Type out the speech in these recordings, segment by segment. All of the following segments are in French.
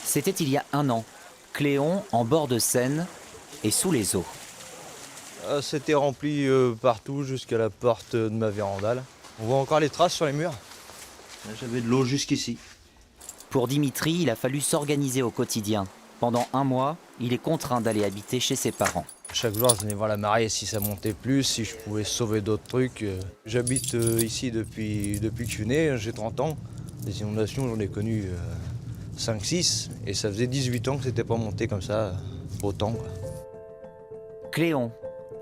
C'était il y a un an. Cléon, en bord de Seine, et sous les eaux. C'était rempli partout jusqu'à la porte de ma véranda. Là. On voit encore les traces sur les murs. J'avais de l'eau jusqu'ici. Pour Dimitri, il a fallu s'organiser au quotidien. Pendant un mois, il est contraint d'aller habiter chez ses parents. Chaque jour, je venais voir la marée si ça montait plus, si je pouvais sauver d'autres trucs. J'habite ici depuis que je suis né, j'ai 30 ans. Les inondations, j'en ai connu 5-6 et ça faisait 18 ans que c'était pas monté comme ça, autant. Quoi. Cléon,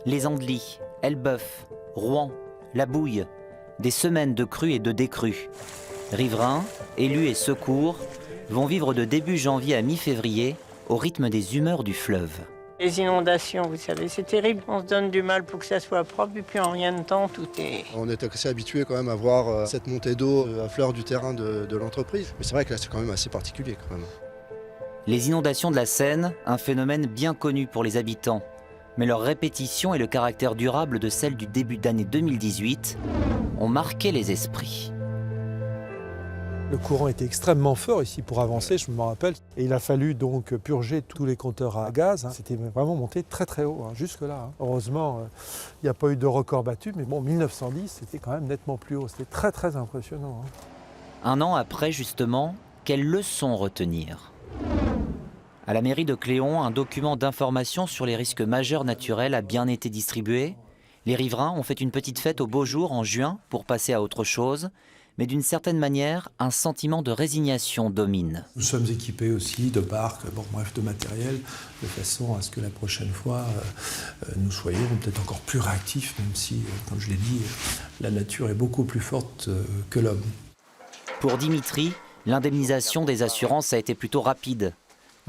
les Andelys, Elbeuf, Rouen, La Bouille, des semaines de crues et de décrues. Riverains, élus et secours vont vivre de début janvier à mi-février au rythme des humeurs du fleuve. Les inondations, vous savez, c'est terrible. On se donne du mal pour que ça soit propre et puis en rien de temps, tout est... On est assez habitué quand même à voir cette montée d'eau à fleur du terrain de l'entreprise. Mais c'est vrai que là, c'est quand même assez particulier quand même. Les inondations de la Seine, un phénomène bien connu pour les habitants. Mais leur répétition et le caractère durable de celle du début d'année 2018 ont marqué les esprits. Le courant était extrêmement fort ici pour avancer, je me rappelle. Et il a fallu donc purger tous les compteurs à gaz. C'était vraiment monté très très haut, jusque-là. Heureusement, il n'y a pas eu de record battu, mais bon, 1910, c'était quand même nettement plus haut. C'était très très impressionnant. Un an après, justement, quelles leçons retenir ? À la mairie de Cléon, un document d'information sur les risques majeurs naturels a bien été distribué. Les riverains ont fait une petite fête au beau jour en juin pour passer à autre chose. Mais d'une certaine manière, un sentiment de résignation domine. Nous sommes équipés aussi de barques, de matériel, de façon à ce que la prochaine fois, nous soyons peut-être encore plus réactifs, même si, comme je l'ai dit, la nature est beaucoup plus forte que l'homme. Pour Dimitri, l'indemnisation des assurances a été plutôt rapide.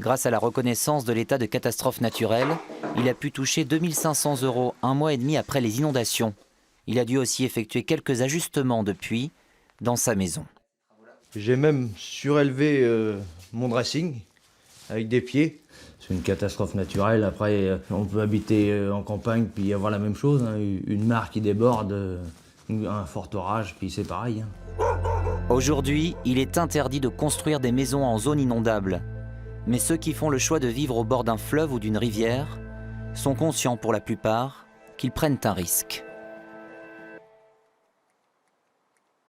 Grâce à la reconnaissance de l'état de catastrophe naturelle, il a pu toucher 2 500 € un mois et demi après les inondations. Il a dû aussi effectuer quelques ajustements depuis, dans sa maison. J'ai même surélevé mon dressing avec des pieds. C'est une catastrophe naturelle. Après, on peut habiter en campagne puis avoir la même chose. Une mare qui déborde, un fort orage, puis c'est pareil. Aujourd'hui, il est interdit de construire des maisons en zone inondable. Mais ceux qui font le choix de vivre au bord d'un fleuve ou d'une rivière sont conscients pour la plupart qu'ils prennent un risque.